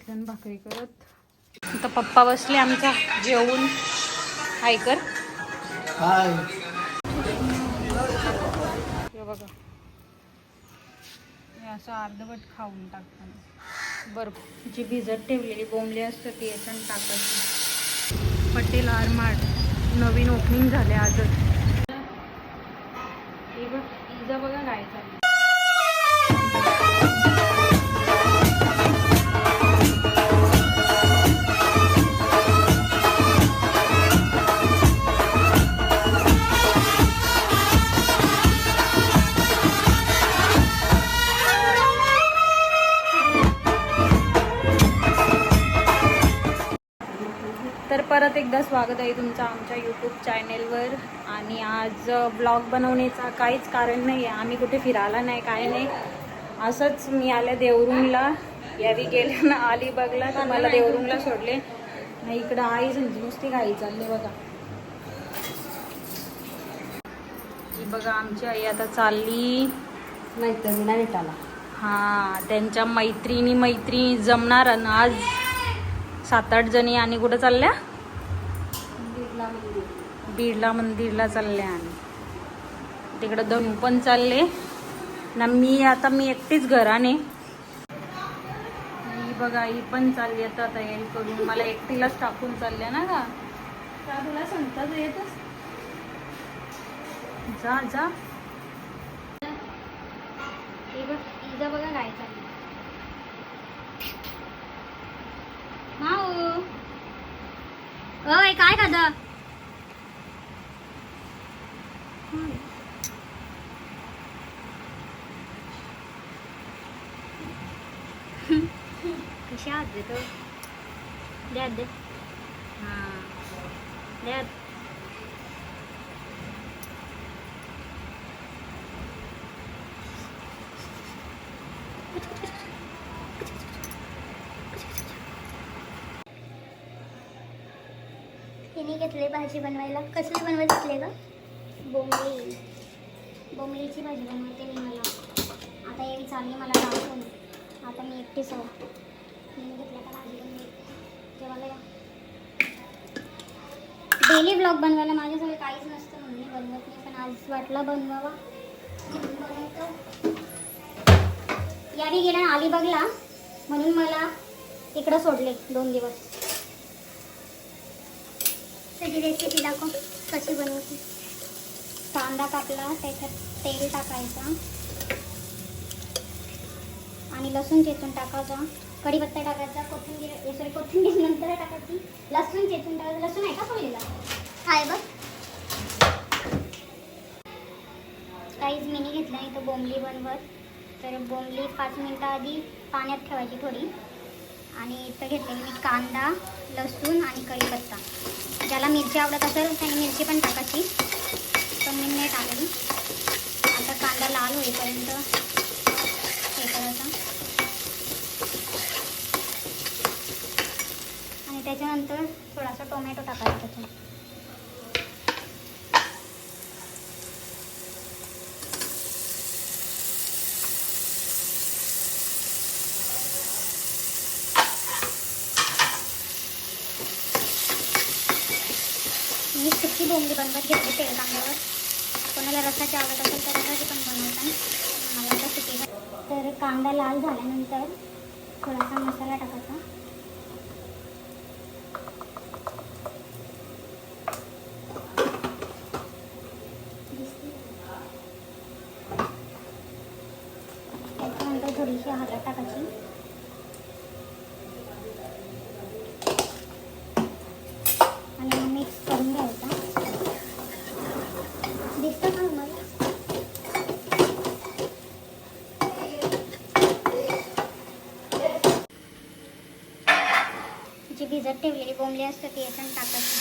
घेतलं आणि भाकरी करत. आता पप्पा बसले आमचा जेवून. हाय कर. हाय. हे बघा, हे असं अर्धवट खाऊन टाकतात. बरं, जी भिजत ठेवलेली बोंबली असतं ती याच्यात टाकायची. पटेल आरमाड नवीन ओपनिंग झाले आजच. हे बघ, पिझ्झा बघा काय चालू. तर परत एकदा स्वागत आहे तुमचं आमच्या यूट्यूब चॅनेलवर. आणि आज ब्लॉग बनवण्याचा काहीच कारण नाही आहे. आम्ही कुठे फिरायला नाही, काय नाही, असंच मी आले देवरुंगला. यावी गेले ना अलिबागला, तर मला देवरुंगला सोडले. नाही इकडं आई संजी नुसती घाई चालली बघा. ही बघा आमची आई आता चालली मैत्रिणीला भेटायला. हां, त्यांच्या मैत्रिणी जमणार. आणि आज 7-8 जणी. आणि कुठं चालल्या? बीडला मंदिरला चालल्या. आणि तिकडं धनू पण चालले ना. मी एकटीच घराने. ही बघा ही पण चालली आता तयारी करून. मला एकटीलाच टाकून चालल्या ना का तुला सांगताच येतच. जा जा. हे बघ इजा बघा काय चालली. माऊ ओय काय खादा. कशी आहात देतो. द्या दे. हां द्या. तिने घेतले भाजी बनवायला. कसली बनवत घेतले का? बोंबलीची भाजी बनवते मी. मला आता येईल चालली मला टाकून. आता मी एकटीच आहो. तिने घेतलं का भाजी बनवते जेवायला या. डेली ब्लॉग बनवायला माझ्याजवळ काहीच नसतं म्हणून मी बनवत नाही, पण आज वाटलं बनवावा. यावी गेला ना अलिबागला म्हणून मला इकडं सोडले 2 दिवस. त्याची रेसिपी दाखव कशी बनवते. कांदा कापला, त्याच्यात तेल टाकायचा आणि लसूण चेचून टाकायचा. कढीपत्ता टाकायचा. कोथिंबीर नंतर टाकायची. लसूण चेचून टाकायचं. लसूण आहे का सोडलेला? आहे बघ. काहीच मिनी घेतलं इथं बोंबली बनवत. तर बोंबली 5 मिनटं आधी पाण्यात ठेवायची थोडी. आणि इथं घेतलेली मी कांदा, लसूण आणि कढीपत्ता. ज्याला मिरची आवडत असेल त्याने मिरची पण टाकायची, पण मी नाही टाकली. आता कांदा लाल होईपर्यंत हे करायचं. आणि त्याच्यानंतर थोडासा टोमॅटो टाकायचा त्याच्यात. मी सुकी बोंबली बनवत घेतली तेल कांद्यावर. कोणाला रसाची आवडत असेल तर रसाची पण बनवतात. मला आता सुकी. तर कांदा लाल झाल्यानंतर थोडासा मसाला टाकायचा. त्याच्यानंतर थोडीशी हळद टाकायची. आणि मिक्स करून घ्यायचा. दिसतं का मला? जी भिजत ठेवलेली बोंबली असते ती याच्यात टाकायची.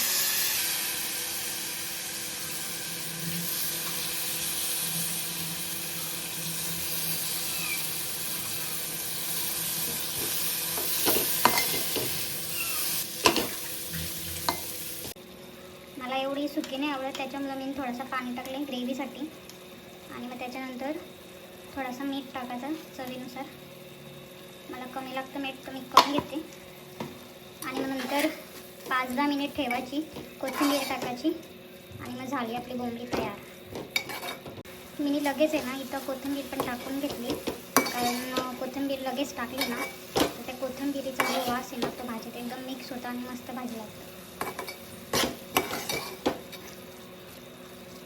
मला एवढी सुकी नाही आवडत, त्याच्यामुळे मी थोडंसं पाणी टाकले ग्रेव्हीसाठी. आणि मग त्याच्यानंतर थोडासा मीठ टाकायचं चवीनुसार. मला कमी लागतं मीठ तर मी करून घेते. आणि मग नंतर 5-10 मिनिट ठेवायची, कोथिंबीर टाकायची आणि मग झाली आपली बोंबली तयार. मी लगेच आहे ना इथं कोथिंबीर पण टाकून घेतली, कारण कोथिंबीर लगेच टाकली ना तर त्या कोथिंबीरीचा जो वास आहे ना तो भाजीत एकदम मिक्स होता आणि मस्त भाजी लागते.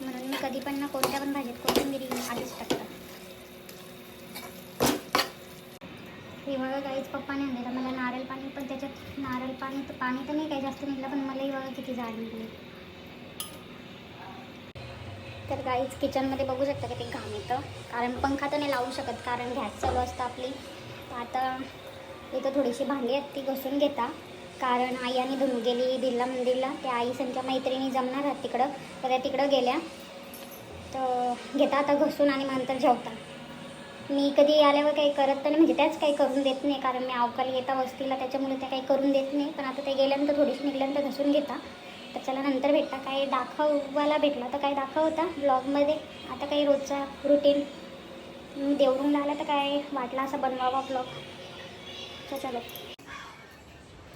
म्हणून मी कधी पण ना कोणत्या पण भाजीत कोथिंबीर आधीच टाकतात. हे बघा काहीच पप्पाने आणलेलं मला नारळ पाणी, पण त्याच्यात नारळ पाणी तर नाही काही जास्त निघलं, पण मलाही बघा किती जाड निघले. तर गाईज किचनमध्ये बघू शकता की ते घाम येतं, कारण पंखा तर नाही लावू शकत कारण गॅस चालू असतं आपली. तर आता इथं थोडीशी भांडी आहेत ती घसून घेता, कारण आई आणि धुवून गेली बिर्ला मंदिरला. त्या आई त्यांच्या मैत्रिणी जमणार आहेत तिकडं, तर त्या तिकडं गेल्या. तर घेता आता घसून आणि नंतर जेवता. मी कधी आल्यावर काही करत तर नाही, म्हणजे त्याच काही करून देत नाही, कारण मी अवकाळी येता वस्तीला, त्याच्यामुळे त्या काही करून देत नाही. पण आता ते गेल्यानंतर थोडीशी निघल्यानंतर घसून घेता. तर चला नंतर भेटता, काही दाखवायला भेटला तर काही दाखवता ब्लॉगमध्ये. आता काही रोजचा रुटीन देवरूनला आला तर काय वाटला असं बनवावा ब्लॉग. तर चलो.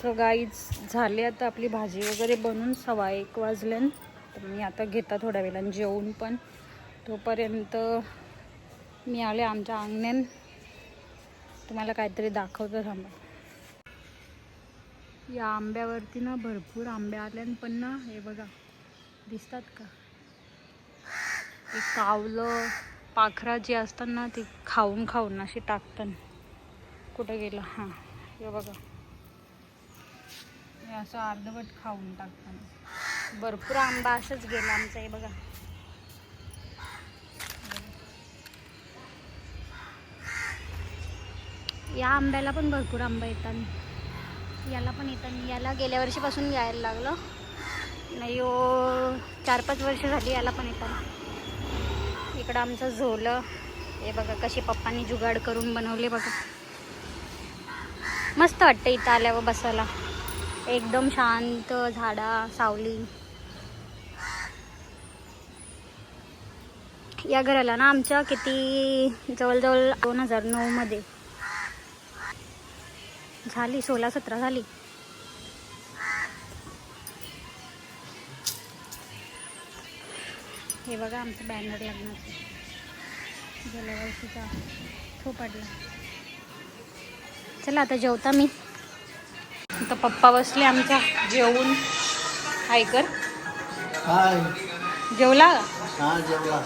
तर गाईज झाली आता आपली भाजी वगैरे बनवून 1:15 वाजल्यान. तर मी आता घेता थोड्या वेळानं जेवून, पण तोपर्यंत मी आले आमच्या अंगण्यात. तुम्हाला काहीतरी दाखवतं थांबा. या आंब्यावरती ना भरपूर आंबे आल्यान, पण ना हे बघा दिसतात का, हे कावलं पाखरा जी असतात ना ती खाऊन खाऊन अशी टाकतात. कुठं गेलं, हां हे बघा, हे असं अर्धवट खाऊन टाकतात. भरपूर आंबा असंच गेला आमचा. हे बघा या आंब्याला पण भरपूर आंबा येतात, याला पण येतात. याला गेल्या वर्षीपासून यायला लागलं नाही हो, 4-5 वर्ष झाली याला पण येतात. इकडं आमचं झोलं हे बघा, कशी पप्पांनी जुगाड करून बनवले बघा. मस्त वाटतं इथं आल्यावर बसायला, एकदम शांत, झाडा सावली. या घराला ना आमच्या किती जवळजवळ 2009 मध्ये झाली, 16-17 झाली. हे बघा आमचं बॅनर लग्नाचं गेल्या वर्षीचा तो पडला. चला आता जेवता मी. आता पप्पा बसले आमच्या जेवून. हाय कर, हाय. जेवला हा जेवला.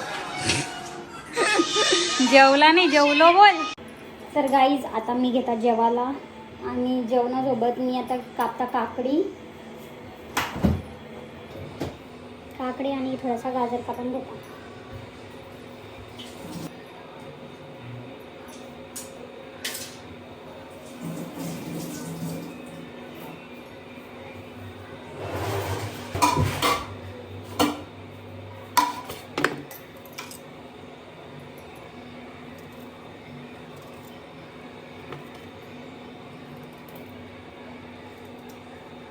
जेवला नाही जेवलो बोल. तर गाईज आता मी घेता जेवायला, आणि जेवणासोबत मी आता कापता काकडी आणि थोडासा गाजर कापून घेता.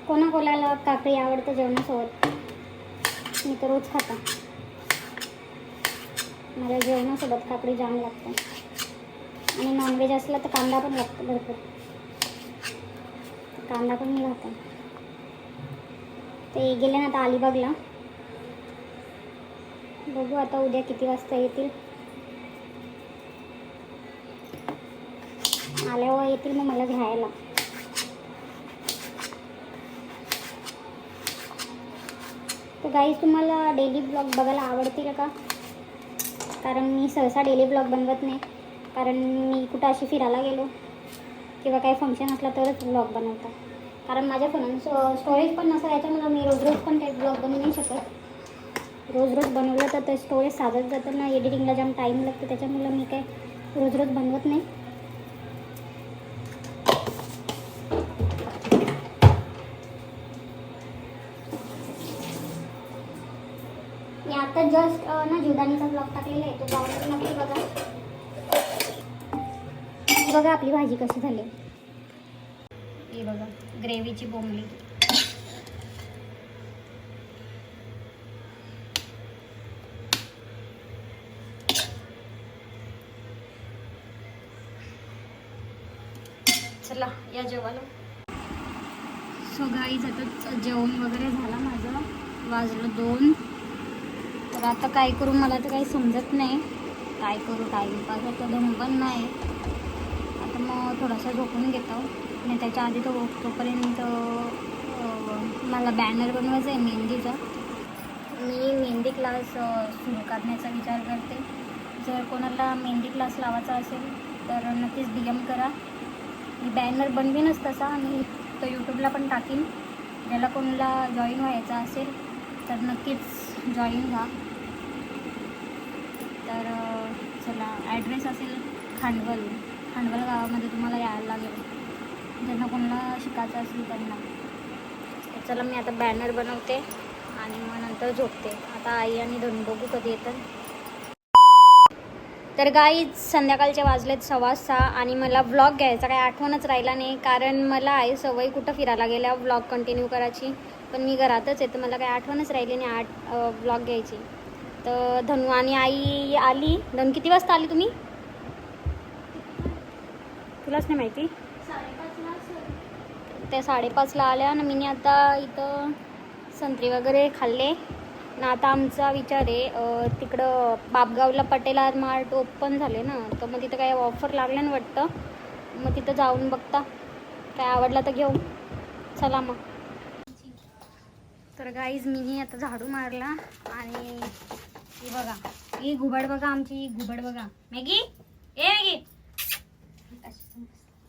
कोणाकोणाला काकडी आवडतं जेवणासोबत, मी तर रोज खाता. मला जेवणासोबत काकडी जाम लागतं. आणि नॉनव्हेज असलं तर कांदा पण लागतो भरपूर, कांदा पण मी खाते. ते गेले ना आता अलिबागला, बघू आता उद्या किती वाजता येतील. आल्यावर येतील मग मला घ्यायला. तर गाईज तुम्हाला डेली ब्लॉग बघायला आवडतील का? कारण मी सहसा डेली ब्लॉग बनवत नाही, कारण मी कुठं अशी फिरायला गेलो किंवा काही फंक्शन असलं तरच ब्लॉग बनवतात. कारण माझ्या फोन स्टोरेज पण नसतं, याच्यामुळं मी रोज रोज पण काही ब्लॉग बनवू नाही शकत. रोज रोज बनवलं तर ते स्टोरेज साधत जातं ना, एडिटिंगला जाम टाईम लागतं, त्याच्यामुळं मी काय रोज रोज बनवत नाही. मी आता जस्ट ना जीवदानीचा ब्लॉग टाकलेला आहे, तो जाऊन नक्की बघा. बघा आपली भाजी कशी झाली. हे बघा ग्रेव्हीची बोंबली. चला या जेवायला. सो गाईज आता जेवण वगैरे झालं माझं, वाजलं 2. तर आता काय करू मला तर काही समजत नाही, काय करू. टाईमपास आता धन पण नाही. आता मग थोडासा झोपून घेतो आणि त्याच्या आधी तोपर्यंत मला बॅनर बनवायचं आहे मेहंदीचा. मी मेहंदी क्लास सुरू करण्याचा विचार करते. जर कोणाला मेहंदी क्लास लावायचा असेल तर नक्कीच DM करा. मी बॅनर बनवीनच तसा आणि तो यूट्यूबला पण टाकीन. ज्याला कोणाला जॉईन व्हायचा असेल तर नक्कीच जॉईन व्हा. तर चला, ॲड्रेस असेल खांडवल गावामध्ये तुम्हाला यायला लागेल ज्यांना कोणाला शिकायचं असेल त्यांना. तर चला मी आता बॅनर बनवते आणि मग नंतर झोपते. आता आई आणि धनु बघू कधी येतात. तर गाईज संध्याकाळचे वाजलेत 6:15 आणि मला व्लॉग घ्यायचा काही आठवणच राहिला नाही, कारण मला आहे सवय कुठं फिरायला गेल्या व्लॉग कंटिन्यू करायची. पण मी घरातच आहे तर मला काही आठवणच राहिली नाही व्लॉग घ्यायची. तर धनु आणि आई आली. धनु किती वाजता आली तुम्ही? तुलाच नाही माहिती? 5:30. त्या 5:30ला आल्या आणि मी आता इथं संत्री वगैरे खाल्ले. ना आता आमचा विचार आहे तिकडं बापगावला पटेल मार्ट ओपन झाले ना, तर मग तिथं काय ऑफर लागल्या ना वाटतं. मग तिथं जाऊन बघता, काय आवडला तर घेऊ. चला मग. तर गाईज मी आता झाडू मारला आणि ही बघा, ही घुबड बघा, आमची घुबड बघा. मॅगी ए मॅगी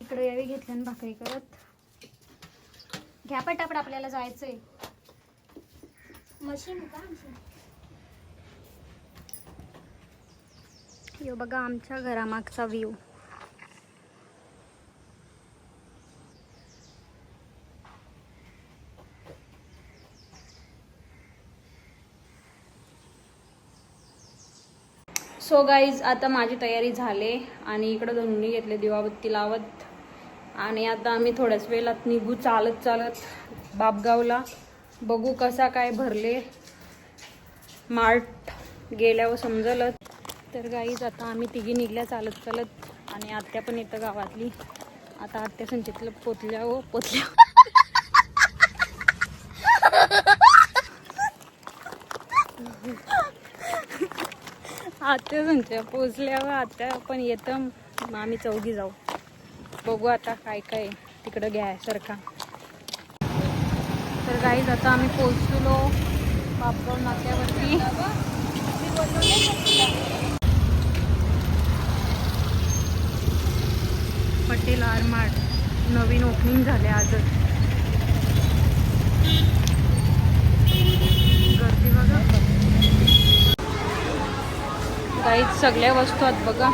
इकडे यावी घेतल्या आणि भाकरी करत. घ्या पटापट, आपल्याला जायचंय. मशीन का यो बघा आमच्या घरामागचा व्ह्यू. सो गाईज आता माझी तयारी झाली आणि इकडं धनुनी घेतले दिवाबत्ती लावत. आणि आता आम्ही थोड्याच वेळात निघू चालत बापगावला. बघू कसा काय भरले मार्ट गेल्यावर समजलच. तर गाईज आता आम्ही तिघी निघल्या चालत आणि आत्या पण येतं गावातली. आता आत्या संचितलं पोचल्या आत्या संच्या पोचल्यावर आत्या पण येतं. मग आम्ही चौघी जाऊ. बघू आता काय काय तिकडं घ्यायसारखा. तर गाईज आता आम्ही पोचलो बापगाव नाक्यावरती. पटेल मार्ट नवीन ओपनिंग झाले आजच. गर्दी बघा गाईज, सगळ्या वस्तू आहेत बघा.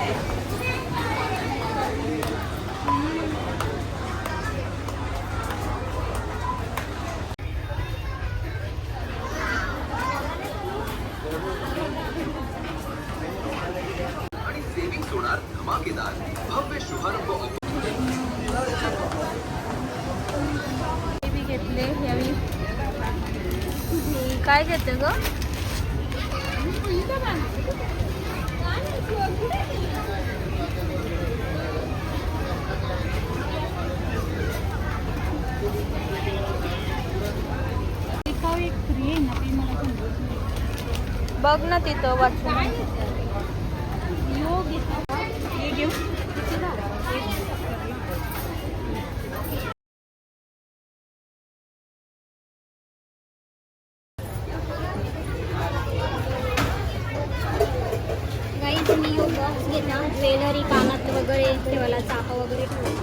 घेतले यावी. काय घेते ग? बघ ना तिथं वाचून. हे घेऊ. गाईज मी बॉक्स घेतला ज्वेलरी, कानात वगैरे ठेवायला, चापा वगैरे ठेवला.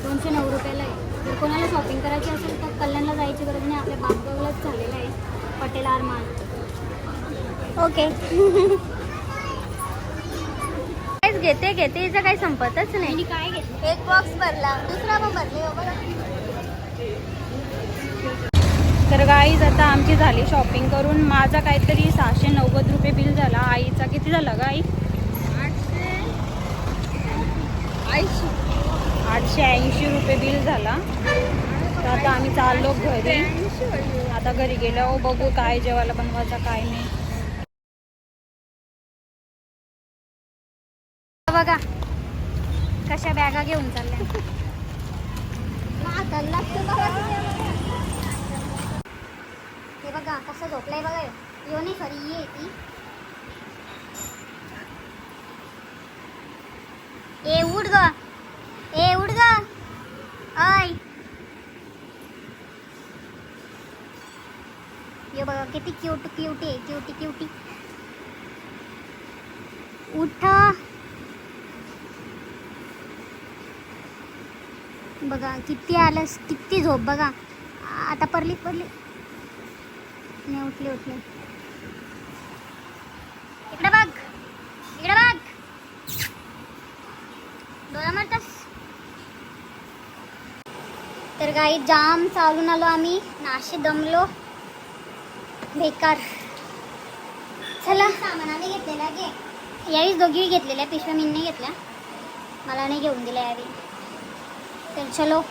209 रुपयाला आहे. जर कोणाला शॉपिंग करायची असेल तर कल्याणला जायची गरज नाही, आपल्या बापगावलाच झालेलं आहे पटेल मार्ट. ओके. घेते हिचं काही संपतच नाही. काय घेतलं? एक बॉक्स भरला, दुसरा पण भरले. तर गाईज आता आमची झाली शॉपिंग करून. माझा काहीतरी 690 रुपये बिल झाला. आईचा किती झाला ग आई? 880 रुपये बिल झाला. तर आता आम्ही चाललो घरी. आता घरी गेल्यावर बघू काय जेवायला बनवायचं काय नाही. बघा कशा बॅगा घेऊन चालल्या. हे बघा कसं झोपलंय बघा. यो नाही सॉरी ये ती. ए उठ ग. ए उठ ग. आय ये बघा किती क्यूट क्यूट आहे. Cutie cutie. उठ बघा किती आलंस. किती झोप बघा. आता पडली पडली नाही. उठले उठले. इकडे बघ इकडे बघ. डोळा मारतास. तर गाई जाम चालून आलो आम्ही. नाशे दमलो बेकार. चला सामान आम्ही घेतलेला घे. यावेळीच दोघी घेतलेल्या पिशव्या मी नाही घेतल्या. मला नाही घेऊन दिल्या यावेळी. तर चलो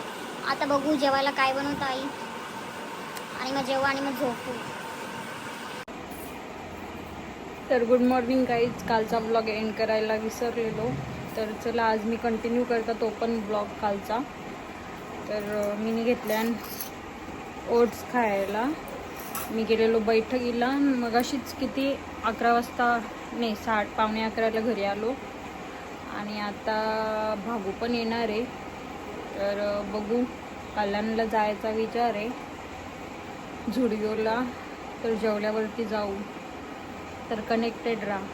आता बघू जेवायला काय बनवतं आई. आणि मग जेवा आणि मग झोपू. तर गुड मॉर्निंग गाईज. कालचा ब्लॉग एंड करायला विसरलेलो. तर चला आज मी कंटिन्यू करता तो पण ब्लॉग कालचा. तर मी घेतल्या ओट्स खायला. मी गेलेलो बैठकीला. मग अशीच किती 11 वाजता नाही 11:30 घरी आलो. आणि आता भागू पण येणार आहे. तर बघू कल्याणला जायचा विचार आहे झुडिओला. तर जेवल्यावरती जाऊ. तर कनेक्टेड राहा.